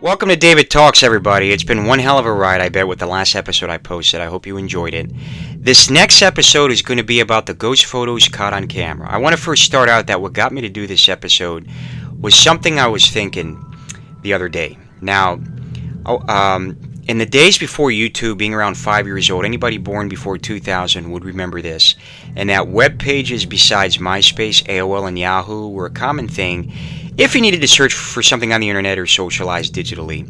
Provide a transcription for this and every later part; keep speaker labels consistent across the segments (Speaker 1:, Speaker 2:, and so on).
Speaker 1: Welcome to David Talks, everybody. It's been one hell of a ride, I bet, with the last episode I posted. I hope you enjoyed it. This next episode is going to be about the ghost photos caught on camera. I want to first start out that what got me to do this episode was something I was thinking the other day. Now, in the days before YouTube, being around 5 years old, anybody born before 2000 would remember this, and that web pages besides MySpace, AOL, and Yahoo were a common thing if you needed to search for something on the internet or socialize digitally.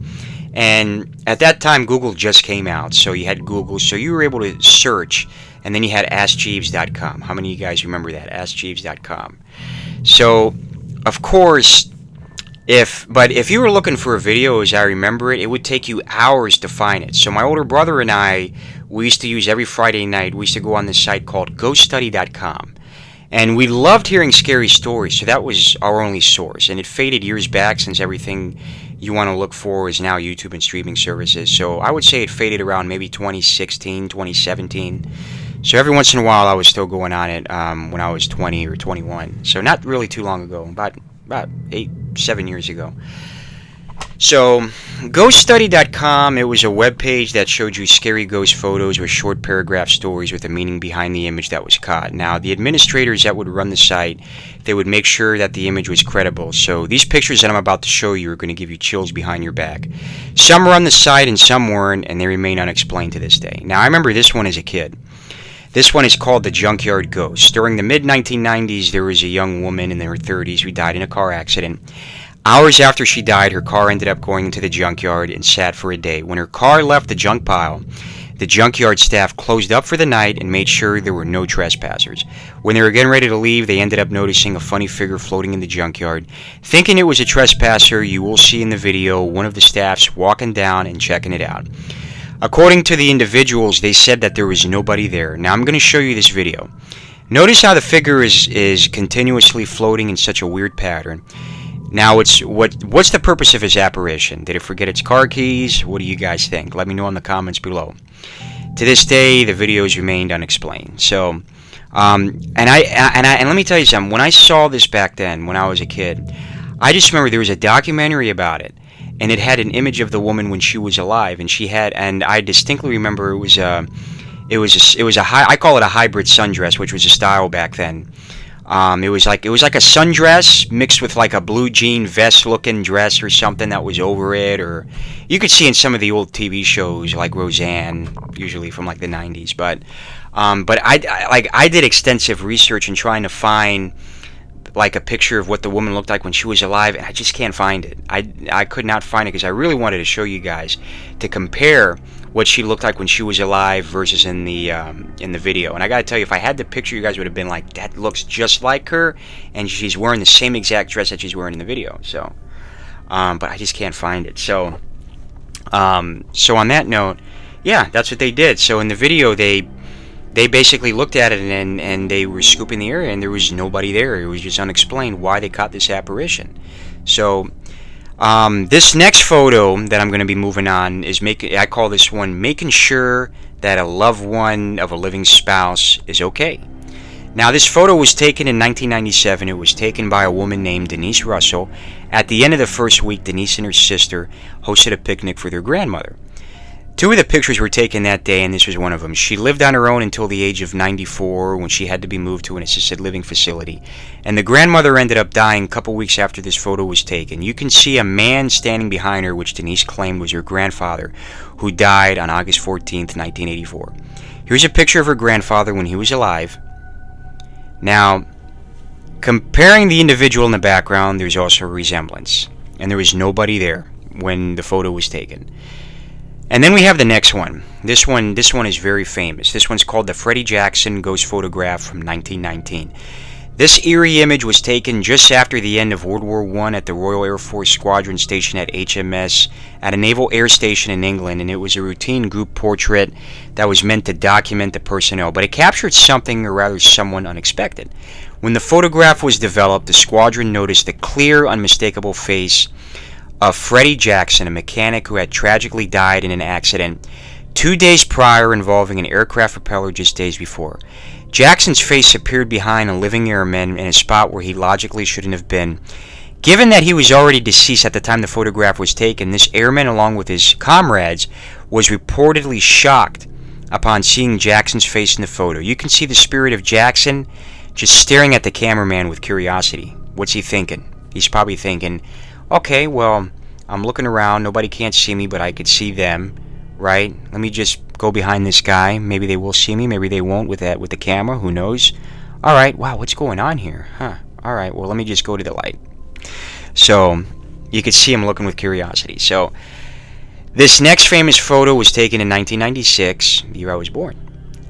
Speaker 1: And at that time, Google just came out, so you had Google, so you were able to search, and then you had AskJeeves.com. How many of you guys remember that? AskJeeves.com. So, of course, if you were looking for a video, as I remember it, it would take you hours to find it. So my older brother and I, we used to use every Friday night, we used to go on this site called GhostStudy.com. And we loved hearing scary stories, so that was our only source. And it faded years back since everything you want to look for is now YouTube and streaming services. So I would say it faded around maybe 2016, 2017. So every once in a while I was still going on it when I was 20 or 21. So not really too long ago, about 7 years ago. So, GhostStudy.com, it was a web page that showed you scary ghost photos with short paragraph stories with a meaning behind the image that was caught. Now, the administrators that would run the site, they would make sure that the image was credible. So, these pictures that I'm about to show you are going to give you chills behind your back. Some were on the site and some weren't, and they remain unexplained to this day. Now, I remember this one as a kid. This one is called The Junkyard Ghost. During the mid-1990s, there was a young woman in her 30s who died in a car accident. Hours after she died, her car ended up going into the junkyard and sat for a day. When her car left the junk pile, the junkyard staff closed up for the night and made sure there were no trespassers. When they were getting ready to leave, they ended up noticing a funny figure floating in the junkyard. Thinking it was a trespasser, you will see in the video one of the staffs walking down and checking it out. According to the individuals, they said that there was nobody there. Now I'm going to show you this video. Notice how the figure is continuously floating in such a weird pattern. Now, what's the purpose of his apparition? Did it forget its car keys? What do you guys think? Let me know in the comments below. To this day, the video has remained unexplained. So, and let me tell you something. When I saw this back then, when I was a kid, I just remember there was a documentary about it, and it had an image of the woman when she was alive, and I distinctly remember it was a I call it a hybrid sundress, which was a style back then. It was like a sundress mixed with like a blue jean vest looking dress or something that was over it, or you could see in some of the old TV shows like Roseanne, usually from like the 90s. But I did extensive research in trying to find like a picture of what the woman looked like when she was alive, and I just can't find it. I could not find it because I really wanted to show you guys to compare what she looked like when she was alive versus in the video. And I gotta tell you, if I had the picture, you guys would have been like, that looks just like her, and she's wearing the same exact dress that she's wearing in the video. So, but I just can't find it. So on that note, yeah, that's what they did. So in the video, they basically looked at it and they were scooping the area, and there was nobody there. It was just unexplained why they caught this apparition. So this next photo that I'm going to be moving on is I call this one making sure that a loved one of a living spouse is okay. Now, this photo was taken in 1997. It was taken by a woman named Denise Russell. At the end of the first week, Denise and her sister hosted a picnic for their grandmother. Two of the pictures were taken that day, and this was one of them. She lived on her own until the age of 94 when she had to be moved to an assisted living facility. And the grandmother ended up dying a couple weeks after this photo was taken. You can see a man standing behind her, which Denise claimed was her grandfather, who died on August 14th, 1984. Here's a picture of her grandfather when he was alive. Now, comparing the individual in the background, there's also a resemblance. And there was nobody there when the photo was taken. And then we have the next one. This one is very famous. This one's called the Freddie Jackson Ghost Photograph from 1919. This eerie image was taken just after the end of World War I at the Royal Air Force Squadron Station at HMS at a naval air station in England, and it was a routine group portrait that was meant to document the personnel, but it captured something, or rather someone, unexpected. When the photograph was developed, the squadron noticed the clear, unmistakable face of Freddie Jackson, a mechanic who had tragically died in an accident 2 days prior involving an aircraft propeller just days before. Jackson's face appeared behind a living airman in a spot where he logically shouldn't have been, Given that he was already deceased at the time the photograph was taken, this airman, along with his comrades, was reportedly shocked upon seeing Jackson's face in the photo. You can see the spirit of Jackson just staring at the cameraman with curiosity. What's he thinking? He's probably thinking, okay, well, I'm looking around, nobody can't see me, but I could see them, right? Let me just go behind this guy. Maybe they will see me, maybe they won't with the camera, who knows? All right, wow, what's going on here? Huh, all right, well, let me just go to the light. So, you could see him looking with curiosity. So, this next famous photo was taken in 1996, the year I was born,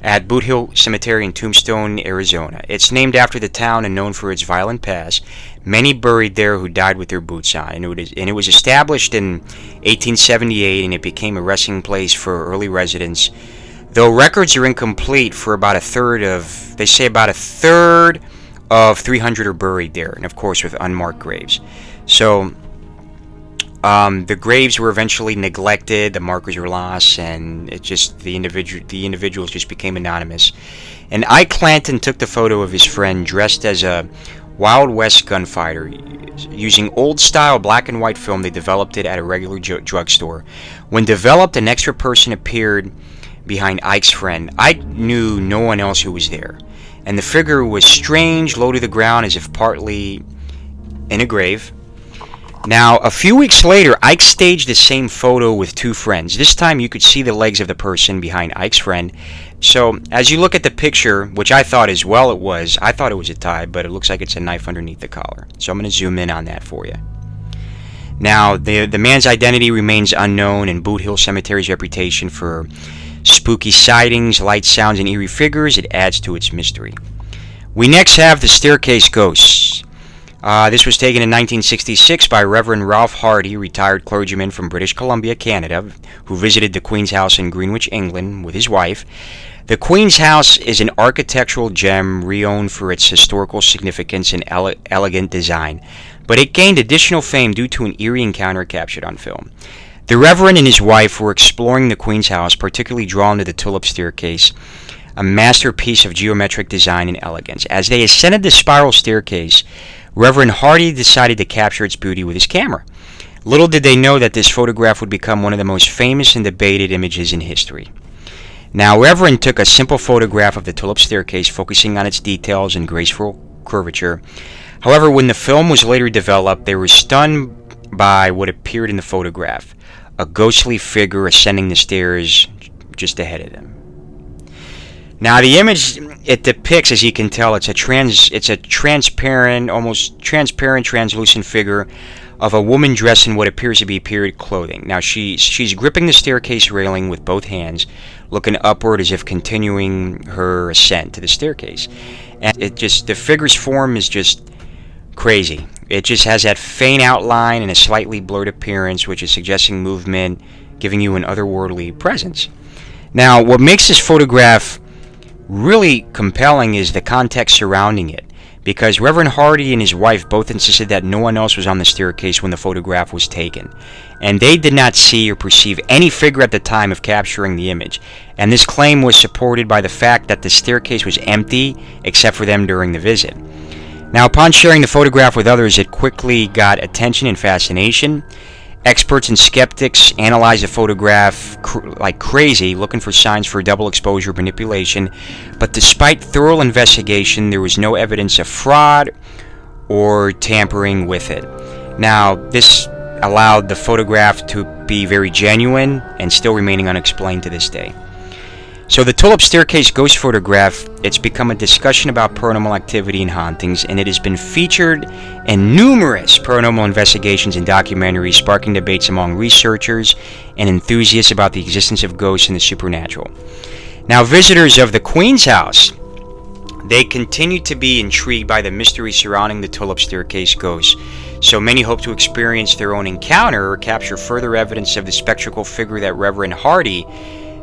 Speaker 1: at Boot Hill Cemetery in Tombstone, Arizona. It's named after the town and known for its violent past. Many buried there who died with their boots on. And it was established in 1878, and it became a resting place for early residents. Though records are incomplete for about a third of 300 are buried there, and of course with unmarked graves. So the graves were eventually neglected, the markers were lost, and the individuals just became anonymous. And Ike Clanton took the photo of his friend dressed as a Wild West gunfighter. Using old-style black and white film, they developed it at a regular drugstore. When developed, an extra person appeared behind Ike's friend. Ike knew no one else who was there, and the figure was strange, low to the ground, as if partly in a grave. Now, a few weeks later, Ike staged the same photo with two friends. This time you could see the legs of the person behind Ike's friend. So, as you look at the picture, which I thought as well I thought it was a tie, but it looks like it's a knife underneath the collar. So I'm going to zoom in on that for you. Now, the man's identity remains unknown, and Boot Hill Cemetery's reputation for spooky sightings, light sounds, and eerie figures, it adds to its mystery. We next have the staircase ghosts. This was taken in 1966 by Reverend Ralph Hardy, retired clergyman from British Columbia, Canada, who visited the Queen's House in Greenwich, England, with his wife. The Queen's House is an architectural gem renowned for its historical significance and elegant design, but it gained additional fame due to an eerie encounter captured on film. The Reverend and his wife were exploring the Queen's House, particularly drawn to the tulip staircase, a masterpiece of geometric design and elegance. As they ascended the spiral staircase, Reverend Hardy decided to capture its beauty with his camera. Little did they know that this photograph would become one of the most famous and debated images in history. Now, Reverend took a simple photograph of the tulip staircase, focusing on its details and graceful curvature. However, when the film was later developed, they were stunned by what appeared in the photograph: a ghostly figure ascending the stairs just ahead of them. Now, the image it depicts, as you can tell, it's a transparent, almost transparent, translucent figure of a woman dressed in what appears to be period clothing. Now, she's gripping the staircase railing with both hands, looking upward as if continuing her ascent to the staircase. And the figure's form is just crazy. It just has that faint outline and a slightly blurred appearance, which is suggesting movement, giving you an otherworldly presence. Now, what makes this photograph really compelling is the context surrounding it, because Reverend Hardy and his wife both insisted that no one else was on the staircase when the photograph was taken, and they did not see or perceive any figure at the time of capturing the image. And this claim was supported by the fact that the staircase was empty except for them during the visit. Now, upon sharing the photograph with others, it quickly got attention and fascination. Experts and skeptics analyzed the photograph like crazy, looking for signs for double exposure manipulation. But despite thorough investigation, there was no evidence of fraud or tampering with it. Now, this allowed the photograph to be very genuine and still remaining unexplained to this day. So the tulip staircase ghost photograph, it's become a discussion about paranormal activity and hauntings, and it has been featured in numerous paranormal investigations and documentaries, sparking debates among researchers and enthusiasts about the existence of ghosts and the supernatural. Now, visitors of the Queen's House, they continue to be intrigued by the mystery surrounding the tulip staircase ghost. So many hope to experience their own encounter or capture further evidence of the spectral figure that Reverend Hardy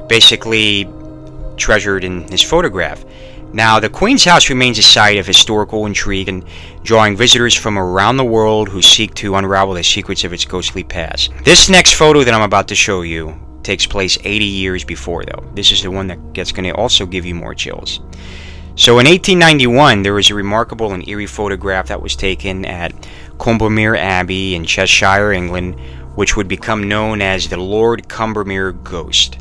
Speaker 1: basically treasured in his photograph. Now, the Queen's House remains a site of historical intrigue and drawing visitors from around the world who seek to unravel the secrets of its ghostly past. This next photo that I'm about to show you takes place 80 years before, though. This is the one that's going to also give you more chills. So in 1891, there was a remarkable and eerie photograph that was taken at Combermere Abbey in Cheshire, England, which would become known as the Lord Combermere Ghost.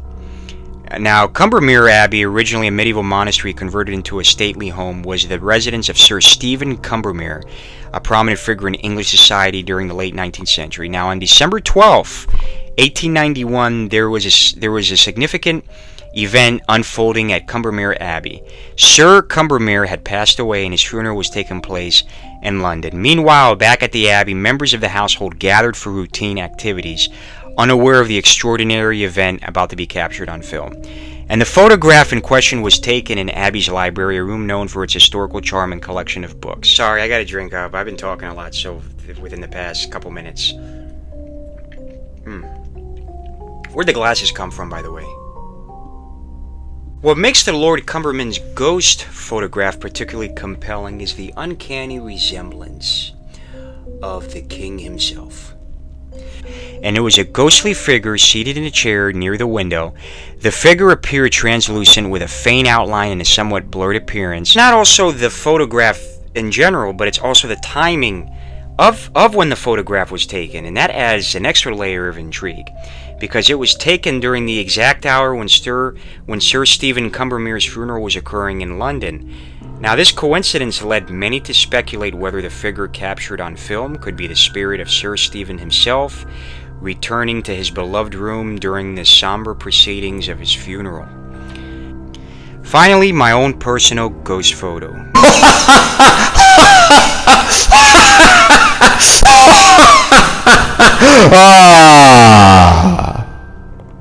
Speaker 1: Now, Combermere Abbey, originally a medieval monastery converted into a stately home, was the residence of Sir Stephen Combermere, a prominent figure in English society during the late 19th century. Now, on December 12th, 1891, there was a significant event unfolding at Combermere Abbey. Sir Combermere had passed away and his funeral was taking place in London. Meanwhile, back at the Abbey, members of the household gathered for routine activities, unaware of the extraordinary event about to be captured on film. And the photograph in question was taken in Abbey's library, a room known for its historical charm and collection of books. Sorry, I gotta drink up. I've been talking a lot so within the past couple minutes. Where'd the glasses come from, by the way? What makes the Lord Combermere's ghost photograph particularly compelling is the uncanny resemblance of the king himself. And it was a ghostly figure seated in a chair near the window. The figure appeared translucent with a faint outline and a somewhat blurred appearance. Not also the photograph in general, but it's also the timing of when the photograph was taken, and that adds an extra layer of intrigue, because it was taken during the exact hour when Sir Stephen Combermere's funeral was occurring in London. Now, this coincidence led many to speculate whether the figure captured on film could be the spirit of Sir Stephen himself, returning to his beloved room during the somber proceedings of his funeral. Finally, my own personal ghost photo.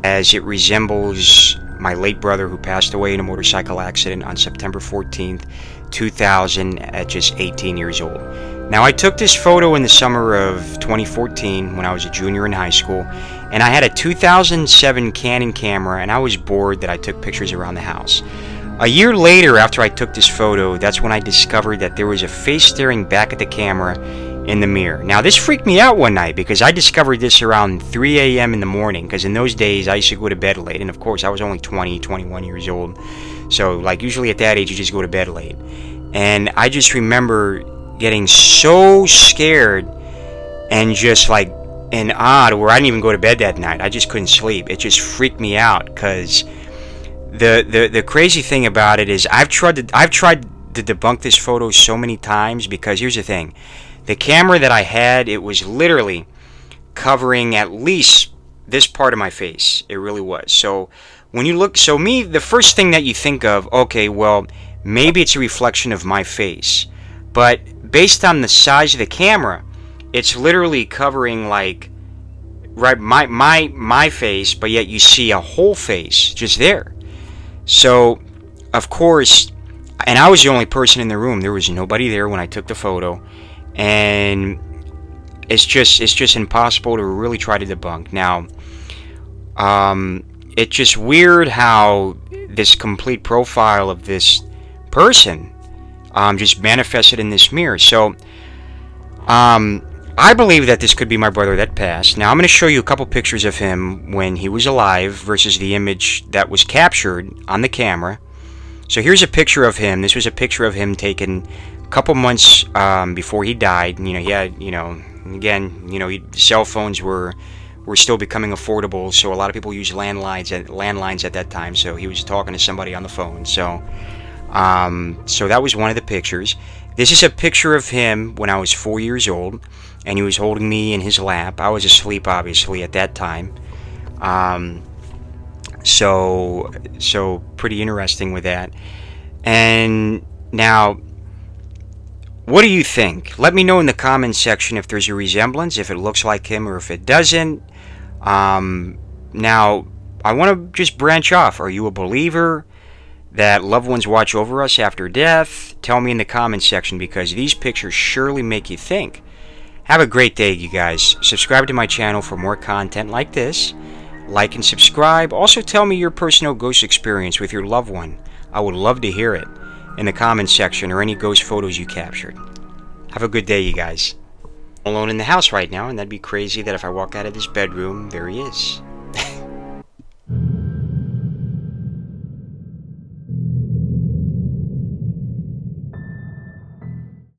Speaker 1: As it resembles my late brother who passed away in a motorcycle accident on September 14th, 2000 at just 18 years old. Now, I took this photo in the summer of 2014 when I was a junior in high school, and I had a 2007 Canon camera, and I was bored that I took pictures around the house. A year later, after I took this photo, that's when I discovered that there was a face staring back at the camera in the mirror. Now, this freaked me out one night because I discovered this around 3 a.m. in the morning, because in those days I used to go to bed late, and of course I was only 21 years old, so like usually at that age you just go to bed late. And I just remember getting so scared and just like in awe where I didn't even go to bed that night. I just couldn't sleep. It just freaked me out, because the crazy thing about it is I've tried to debunk this photo so many times, because here's the thing. The camera that I had, it was literally covering at least this part of my face. It really was. So when you look, the first thing that you think of, okay, well, maybe it's a reflection of my face. But based on the size of the camera, it's literally covering like right my face, but yet you see a whole face just there. So, of course, and I was the only person in the room. There was nobody there when I took the photo. And it's just impossible to really try to debunk. Now, it's just weird how this complete profile of this person just manifested in this mirror. So, I believe that this could be my brother that passed. Now, I'm going to show you a couple pictures of him when he was alive versus the image that was captured on the camera. So here's a picture of him. This was a picture of him taken couple months before he died. He had, again, cell phones were still becoming affordable, so a lot of people used landlines at that time. So he was talking to somebody on the phone. So that was one of the pictures. This is a picture of him when I was 4 years old, and he was holding me in his lap. I was asleep, obviously, at that time. So pretty interesting with that. And now, what do you think? Let me know in the comments section if there's a resemblance, if it looks like him or if it doesn't. Now, I want to just branch off. Are you a believer that loved ones watch over us after death? Tell me in the comments section, because these pictures surely make you think. Have a great day, you guys. Subscribe to my channel for more content like this. Like and subscribe. Also, tell me your personal ghost experience with your loved one. I would love to hear it in the comments section, or any ghost photos you captured. Have a good day, you guys. I'm alone in the house right now, and that'd be crazy that if I walk out of this bedroom, there he is.